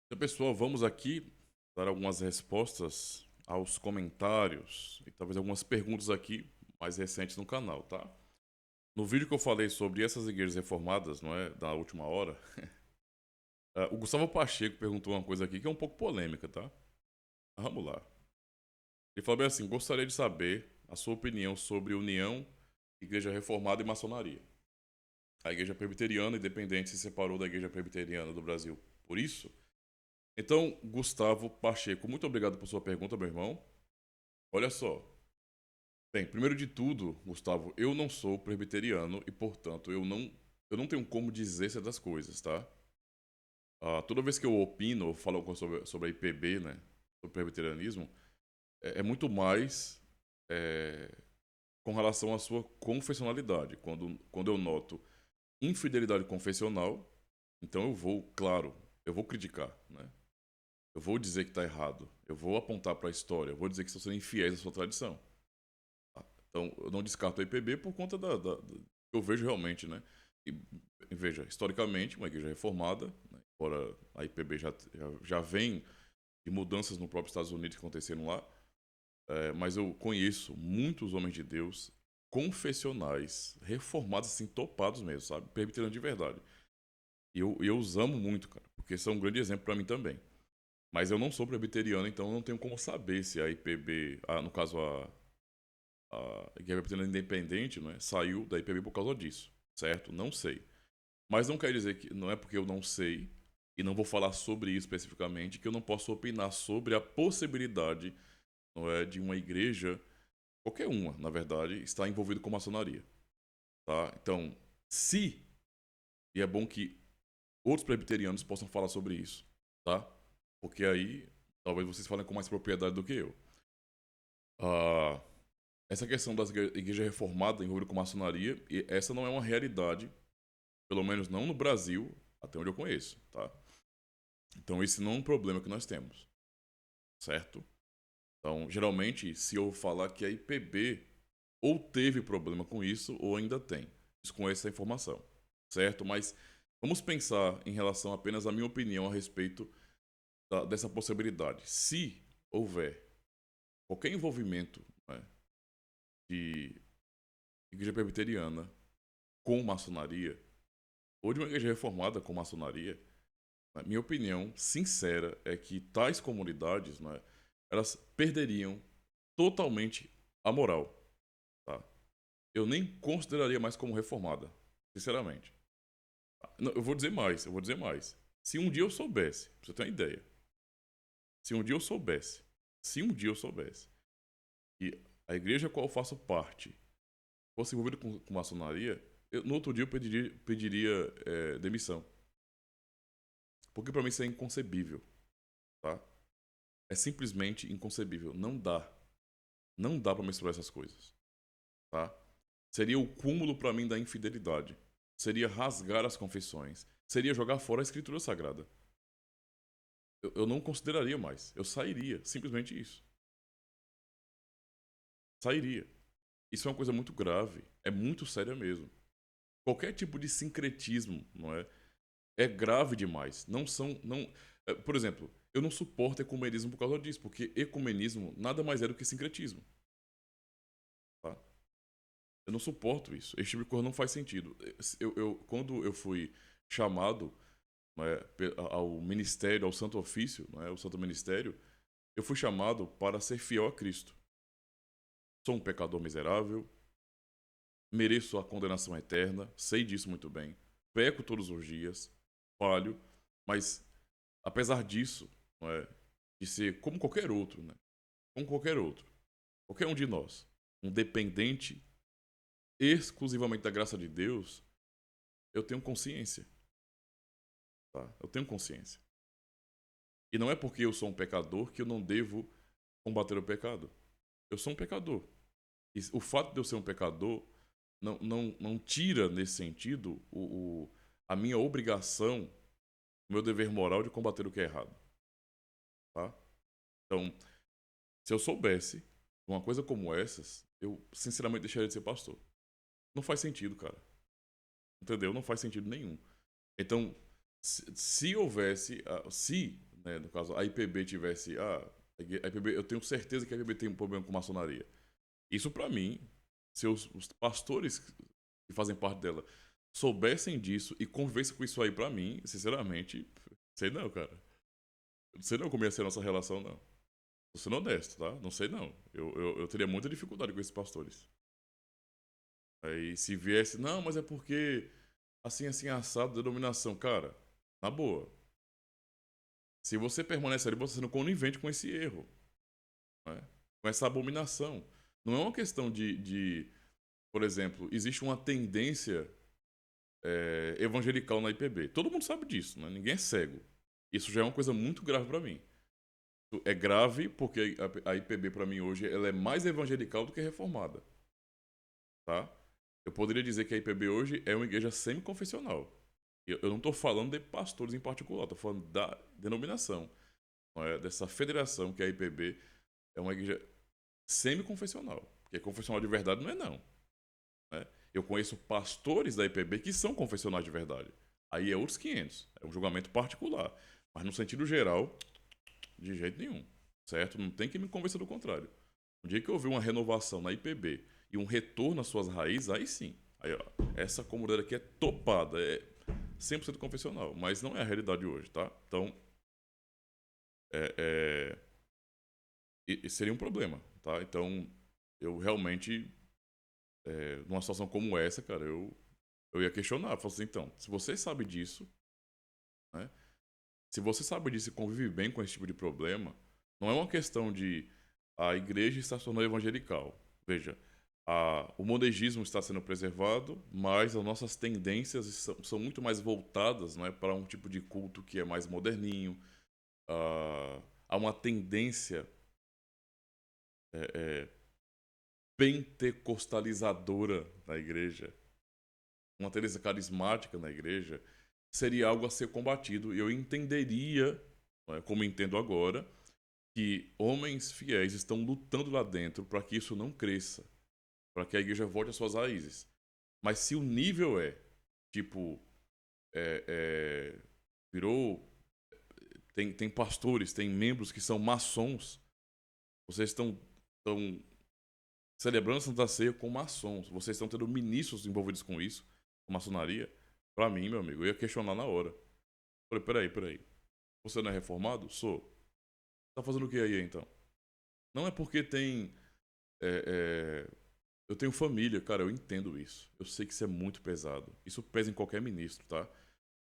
Então, pessoal, vamos aqui dar algumas respostas aos comentários e talvez algumas perguntas aqui mais recentes no canal, tá? No vídeo que eu falei sobre essas igrejas reformadas, não é, da última hora, o Gustavo Pacheco perguntou uma coisa aqui que é um pouco polêmica, tá? Vamos lá. Ele falou bem assim: gostaria de saber a sua opinião sobre união, igreja reformada e maçonaria. A igreja presbiteriana independente se separou da igreja presbiteriana do Brasil por isso? Então, Gustavo Pacheco, muito obrigado por sua pergunta, meu irmão. Olha só. Bem, primeiro de tudo, Gustavo, eu não sou presbiteriano e, portanto, eu não tenho como dizer certas coisas, tá? Toda vez que eu opino, eu falo alguma coisa sobre a IPB, né? Sobre o presbiterianismo, é muito mais é, com relação à sua confessionalidade. Quando eu noto infidelidade confessional, então claro, eu vou criticar, né? Eu vou dizer que está errado. Eu vou apontar para a história. Eu vou dizer que estão sendo infiéis à sua tradição. Tá? Então, eu não descarto a IPB por conta eu vejo realmente, né? E, veja, historicamente, uma igreja reformada, né? Embora a IPB já vem de mudanças no próprio Estados Unidos que aconteceram lá, mas eu conheço muitos homens de Deus confessionais, reformados, assim, topados mesmo, sabe? Presbiterianos de verdade. E eu os amo muito, cara, porque são um grande exemplo para mim também. Mas eu não sou presbiteriano, então eu não tenho como saber se a IPB, no caso a Igreja Presbiteriana Independente, né, saiu da IPB por causa disso, certo? Não sei. Mas não quer dizer que não é porque eu não sei e não vou falar sobre isso especificamente que eu não posso opinar sobre a possibilidade, não é, de uma igreja, qualquer uma, na verdade, estar envolvido com maçonaria, tá? Então, se e é bom que outros presbiterianos possam falar sobre isso, tá? Porque aí talvez vocês falem com mais propriedade do que eu. Ah, essa questão das igrejas reformadas envolvidas com maçonaria, essa não é uma realidade, pelo menos não no Brasil, até onde eu conheço, tá? Então esse não é um problema que nós temos, certo? Então, geralmente, se eu falar que a IPB ou teve problema com isso, ou ainda tem, desconheço essa informação, certo? Mas vamos pensar em relação apenas à minha opinião a respeito dessa possibilidade. Se houver qualquer envolvimento, né, de igreja presbiteriana com maçonaria, ou de uma igreja reformada com maçonaria, na minha opinião sincera é que tais comunidades, né, elas perderiam totalmente a moral, tá? Eu nem consideraria mais como reformada, sinceramente. Não, eu vou dizer mais. Se um dia eu soubesse, pra você ter uma ideia, se um dia eu soubesse, se um dia eu soubesse que a igreja a qual eu faço parte fosse envolvida com maçonaria, no outro dia eu pediria demissão. Porque pra mim isso é inconcebível, tá? É simplesmente inconcebível. Não dá. Não dá pra misturar essas coisas, tá? Seria o cúmulo pra mim da infidelidade. Seria rasgar as confissões. Seria jogar fora a escritura sagrada. Eu não consideraria mais. Eu sairia. Simplesmente isso. Sairia. Isso é uma coisa muito grave. É muito séria mesmo. Qualquer tipo de sincretismo, não é? É grave demais. Não são. Não, por exemplo, eu não suporto ecumenismo por causa disso, porque ecumenismo nada mais é do que sincretismo. Tá? Eu não suporto isso. Esse tipo de coisa não faz sentido. Quando eu fui chamado, né, ao ministério, ao santo ofício, né, ao santo ministério, eu fui chamado para ser fiel a Cristo. Sou um pecador miserável, mereço a condenação eterna, sei disso muito bem, peco todos os dias, falho, mas apesar disso, não é, de ser como qualquer outro, né, como qualquer outro, qualquer um de nós, um dependente exclusivamente da graça de Deus, eu tenho consciência, tá? Eu tenho consciência. E não é porque eu sou um pecador que eu não devo combater o pecado. Eu sou um pecador. E o fato de eu ser um pecador não tira, nesse sentido, a minha obrigação, o meu dever moral de combater o que é errado. Tá? Então, se eu soubesse uma coisa como essas, eu sinceramente deixaria de ser pastor. Não faz sentido, cara. Entendeu? Não faz sentido nenhum. Então, se houvesse, se né, no caso, a IPB tivesse. A IPB, eu tenho certeza que a IPB tem um problema com maçonaria. Isso pra mim, se os pastores que fazem parte dela soubessem disso e convivessem com isso aí pra mim, sinceramente, sei não, cara. Não sei não como ia ser a nossa relação, não. Tô sendo honesto, tá? Não sei não. Eu teria muita dificuldade com esses pastores. Aí se viesse, não, mas é porque assim, assim, assado, denominação. Cara, na boa. Se você permanece ali, você está sendo conivente com esse erro, né? Com essa abominação. Não é uma questão por exemplo, existe uma tendência evangelical na IPB. Todo mundo sabe disso, né? Ninguém é cego. Isso já é uma coisa muito grave para mim. É grave porque a IPB para mim hoje ela é mais evangelical do que reformada, tá? Eu poderia dizer que a IPB hoje é uma igreja semi-confessional. Eu não estou falando de pastores em particular, estou falando da denominação, não é? Dessa federação que é a IPB é uma igreja semi-confessional. Porque confessional de verdade não é não, né? Eu conheço pastores da IPB que são confessionais de verdade. Aí é outros 500. É um julgamento particular. Mas no sentido geral, de jeito nenhum. Certo? Não tem que me convencer do contrário. No dia que eu vi uma renovação na IPB e um retorno às suas raízes, aí sim. Aí, ó, essa comunidade aqui é topada, é 100% confessional. Mas não é a realidade hoje, tá? Então, é, e seria um problema, tá? Então, eu realmente, numa situação como essa, cara, eu ia questionar. Eu falo assim, então, se você sabe disso, né? Se você sabe disso e convive bem com esse tipo de problema, não é uma questão de a igreja está se tornando evangelical. Veja, o monegismo está sendo preservado, mas as nossas tendências são muito mais voltadas, né, para um tipo de culto que é mais moderninho. Há uma tendência é, é, pentecostalizadora na igreja, uma tendência carismática na igreja, seria algo a ser combatido. E eu entenderia, né, como entendo agora, que homens fiéis estão lutando lá dentro para que isso não cresça, para que a igreja volte às suas raízes. Mas se o nível tipo, é, é, virou. Tem pastores, tem membros que são maçons, vocês estão celebrando a Santa Ceia com maçons, vocês estão tendo ministros envolvidos com isso, com maçonaria. Para mim, meu amigo, eu ia questionar na hora. Falei, peraí. Você não é reformado? Sou. Tá fazendo o que aí então? Não é porque tem. Eu tenho família, cara, eu entendo isso. Eu sei que isso é muito pesado. Isso pesa em qualquer ministro, tá?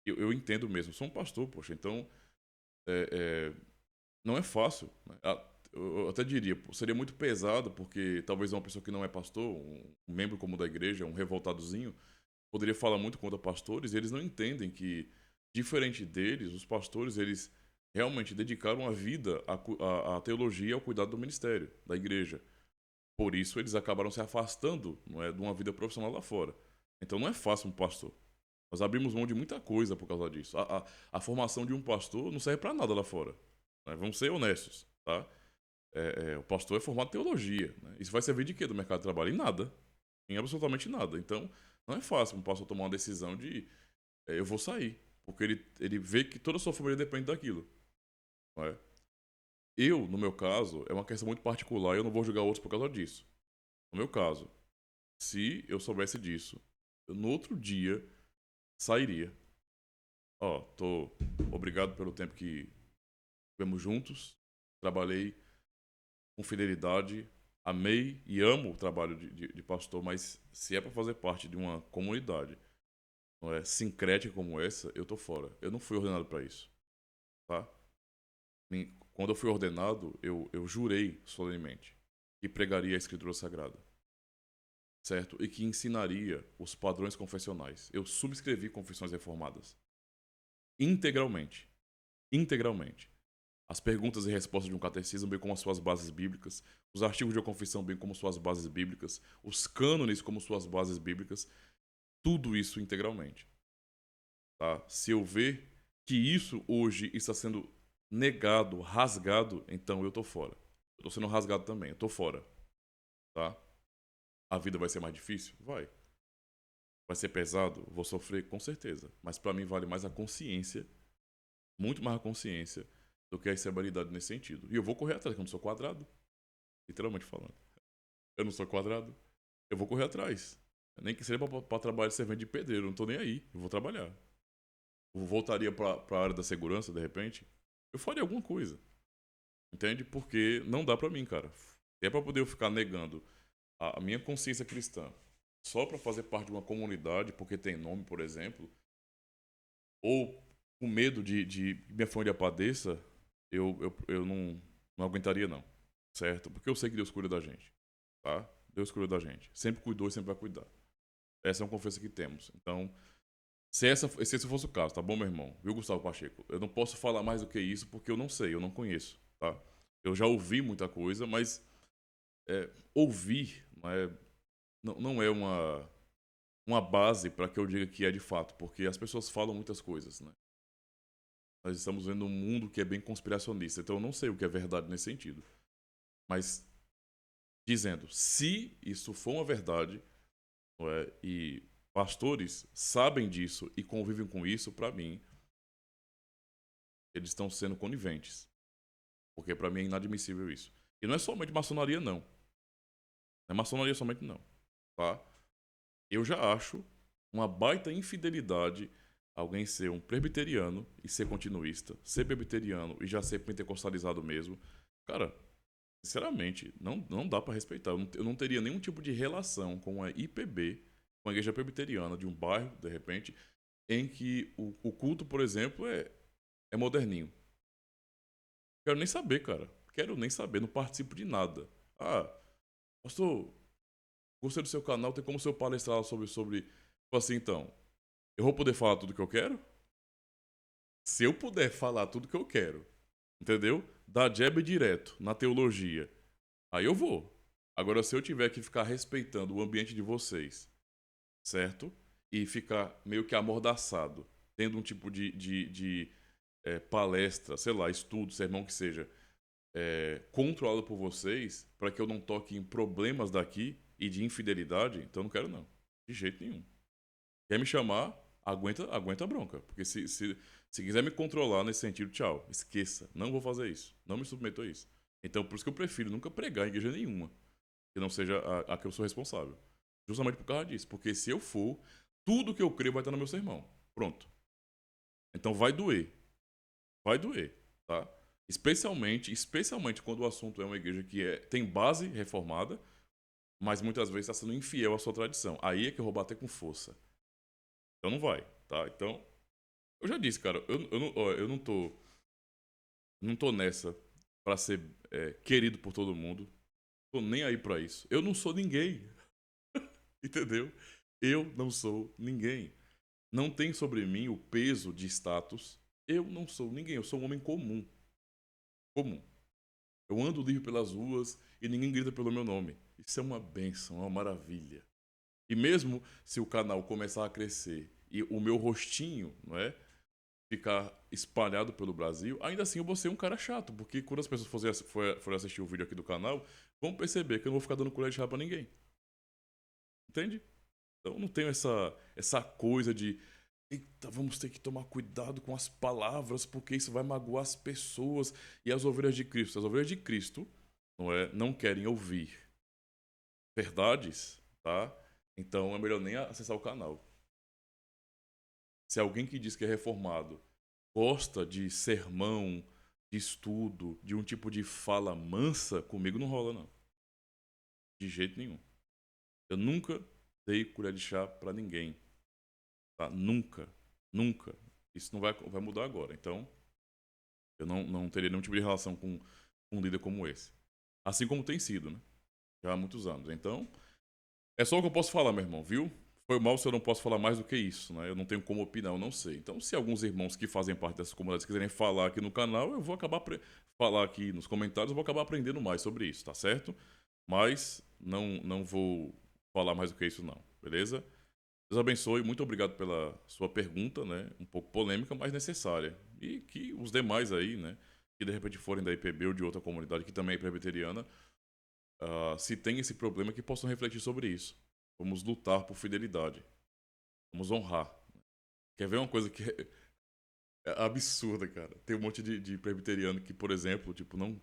Eu entendo mesmo. Sou um pastor, poxa, então é, é, não é fácil, né? Eu até diria, pô, seria muito pesado, porque talvez uma pessoa que não é pastor, um membro como da igreja, um revoltadozinho, poderia falar muito contra pastores, e eles não entendem que, diferente deles, os pastores, eles realmente dedicaram a vida à teologia e ao cuidado do ministério, da igreja. Por isso, eles acabaram se afastando, não é, de uma vida profissional lá fora. Então, não é fácil um pastor. Nós abrimos mão de muita coisa por causa disso. A formação de um pastor não serve para nada lá fora, né? Vamos ser honestos, tá? O pastor é formado em teologia, né? Isso vai servir de quê do mercado de trabalho? Em nada. Em absolutamente nada. Então, não é fácil um pastor tomar uma decisão de eu vou sair. Porque ele vê que toda a sua família depende daquilo, não é? Eu, no meu caso, é uma questão muito particular e eu não vou julgar outros por causa disso. No meu caso, se eu soubesse disso, eu, no outro dia sairia. Ó, tô obrigado pelo tempo que tivemos juntos. Trabalhei com fidelidade, amei e amo o trabalho de pastor, mas se é para fazer parte de uma comunidade, não é, sincrética como essa, eu tô fora. Eu não fui ordenado para isso, tá? Quando eu fui ordenado, eu jurei solenemente que pregaria a Escritura Sagrada, certo? E que ensinaria os padrões confessionais. Eu subscrevi Confissões Reformadas integralmente. Integralmente. As perguntas e respostas de um catecismo, bem como as suas bases bíblicas, os artigos de uma confissão, bem como suas bases bíblicas, os cânones como suas bases bíblicas, tudo isso integralmente. Tá? Se eu ver que isso hoje está sendo negado, rasgado, então eu tô fora. Eu tô sendo rasgado também, eu tô fora. Tá? A vida vai ser mais difícil? Vai. Vai ser pesado? Vou sofrer? Com certeza. Mas para mim vale mais a consciência, muito mais a consciência, do que a estabilidade nesse sentido. E eu vou correr atrás, porque eu não sou quadrado. Literalmente falando. Eu não sou quadrado. Eu vou correr atrás. Nem que seja pra trabalhar de servente de pedreiro. Eu não tô nem aí. Eu vou trabalhar. Eu voltaria pra área da segurança, de repente. Eu faria alguma coisa. Entende? Porque não dá pra mim, cara. Se é pra poder eu ficar negando a minha consciência cristã só pra fazer parte de uma comunidade, porque tem nome, por exemplo, ou com medo de minha família padeça, eu não aguentaria, não. Certo? Porque eu sei que Deus cuida da gente. Tá? Deus cuida da gente. Sempre cuidou e sempre vai cuidar. Essa é uma confiança que temos. Então, se esse fosse o caso, tá bom, meu irmão? Viu, Gustavo Pacheco? Eu não posso falar mais do que isso porque eu não sei, eu não conheço, tá? Eu já ouvi muita coisa, mas ouvir não é uma base para que eu diga que é de fato, porque as pessoas falam muitas coisas, né? Nós estamos vendo um mundo que é bem conspiracionista, então eu não sei o que é verdade nesse sentido. Mas, dizendo, se isso for uma verdade, não é, e pastores sabem disso e convivem com isso, para mim, eles estão sendo coniventes. Porque para mim é inadmissível isso. E não é somente maçonaria, não. Não é maçonaria somente, não. Tá? Eu já acho uma baita infidelidade alguém ser um presbiteriano e ser continuista, ser presbiteriano e já ser pentecostalizado mesmo. Cara, sinceramente, não dá para respeitar. Eu não teria nenhum tipo de relação com a IPB, com a igreja presbiteriana de um bairro, de repente, em que o culto, por exemplo, é moderninho. Quero nem saber, cara. Quero nem saber, não participo de nada. Ah, pastor, gostei do seu canal, tem como o senhor palestrar sobre. Tipo assim, então. Eu vou poder falar tudo que eu quero? Se eu puder falar tudo que eu quero, entendeu? Dar jab direto na teologia, aí eu vou. Agora, se eu tiver que ficar respeitando o ambiente de vocês, certo? E ficar meio que amordaçado, tendo um tipo de palestra, sei lá, estudo, sermão que seja, controlado por vocês, para que eu não toque em problemas daqui e de infidelidade, então eu não quero não. De jeito nenhum. Quer me chamar, aguenta a bronca. Porque se quiser me controlar nesse sentido, tchau. Esqueça. Não vou fazer isso. Não me submeto a isso. Então, por isso que eu prefiro nunca pregar em igreja nenhuma. Que não seja a que eu sou responsável. Justamente por causa disso. Porque se eu for, tudo que eu creio vai estar no meu sermão. Pronto. Então vai doer. Vai doer, tá? Especialmente quando o assunto é uma igreja que tem base reformada, mas muitas vezes está sendo infiel à sua tradição. Aí é que eu vou bater com força. Então não vai, tá? Então, eu já disse, cara, eu não tô nessa pra ser querido por todo mundo. Tô nem aí pra isso. Eu não sou ninguém, entendeu? Eu não sou ninguém. Não tem sobre mim o peso de status. Eu não sou ninguém, eu sou um homem comum. Comum. Eu ando livre pelas ruas e ninguém grita pelo meu nome. Isso é uma benção, é uma maravilha. E mesmo se o canal começar a crescer e o meu rostinho, não é? Ficar espalhado pelo Brasil, ainda assim eu vou ser um cara chato, porque quando as pessoas forem assistir o vídeo aqui do canal, vão perceber que eu não vou ficar dando colher de chá pra ninguém. Entende? Então não tenho essa coisa de eita, vamos ter que tomar cuidado com as palavras, porque isso vai magoar as pessoas e as ovelhas de Cristo. As ovelhas de Cristo não querem ouvir verdades, tá? Então é melhor nem acessar o canal. Se alguém que diz que é reformado gosta de sermão, de estudo, de um tipo de fala mansa, comigo não rola, não. De jeito nenhum. Eu nunca dei colher de chá pra ninguém. Tá? Nunca. Nunca. Isso não vai mudar agora. Então, eu não teria nenhum tipo de relação com um líder como esse. Assim como tem sido, né? Já há muitos anos. Então, é só o que eu posso falar, meu irmão, viu? Foi mal se eu não posso falar mais do que isso, né? Eu não tenho como opinar, eu não sei. Então, se alguns irmãos que fazem parte dessas comunidades quiserem falar aqui no canal, eu vou acabar falar aqui nos comentários, eu vou acabar aprendendo mais sobre isso, tá certo? Mas não vou falar mais do que isso não, beleza? Deus abençoe, muito obrigado pela sua pergunta, né? Um pouco polêmica, mas necessária. E que os demais aí, né? Que de repente forem da IPB ou de outra comunidade que também é presbiteriana, se tem esse problema, que possam refletir sobre isso. Vamos lutar por fidelidade. Vamos honrar. Quer ver uma coisa que É absurda, cara. Tem um monte de presbiteriano que, por exemplo, tipo, não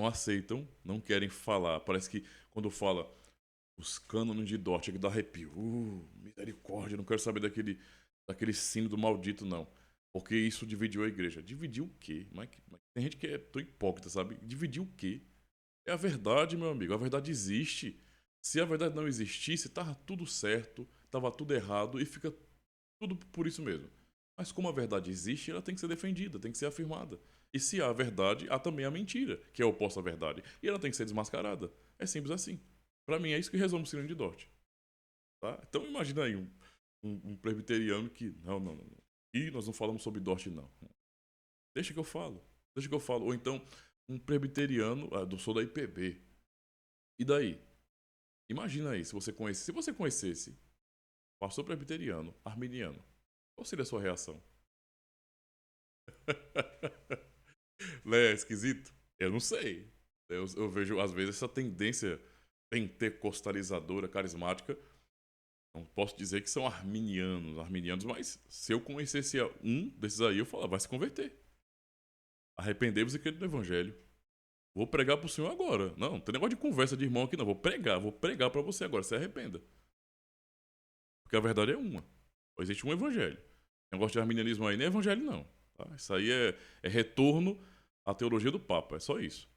aceitam, não querem falar. Parece que quando fala os cânones de Dort, é que dá arrepio. Misericórdia, não quero saber daquele sino do maldito, não. Porque isso dividiu a igreja. Dividiu o quê? Mas tem gente que é tão hipócrita, sabe? Dividiu o quê? É a verdade, meu amigo. A verdade existe. Se a verdade não existisse, tava tudo certo, tava tudo errado e fica tudo por isso mesmo. Mas como a verdade existe, ela tem que ser defendida, tem que ser afirmada. E se há a verdade, há também a mentira, que é oposta à verdade. E ela tem que ser desmascarada. É simples assim. Pra mim é isso que resume o Sírio de Dort. Tá? Então imagina aí um presbiteriano que. Não. E nós não falamos sobre Dort, não. Deixa que eu falo. Deixa que eu falo. Ou então, um presbiteriano, sou da IPB. E daí? Imagina aí, se você conhecesse pastor presbiteriano, arminiano, qual seria a sua reação? Né? Esquisito? Eu não sei. Eu vejo, às vezes, essa tendência pentecostalizadora, carismática. Não posso dizer que são arminianos, mas se eu conhecesse um desses aí, eu falava, vai se converter. Arrependei-vos e crede no evangelho. Vou pregar pro senhor agora. Não tem negócio de conversa de irmão aqui, não. Vou pregar para você agora, se arrependa. Porque a verdade é uma. Existe um evangelho. O negócio de arminianismo aí não é evangelho, não. Tá? Isso aí é retorno à teologia do Papa. É só isso.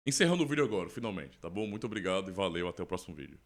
Encerrando o vídeo agora, finalmente, tá bom? Muito obrigado e valeu. Até o próximo vídeo.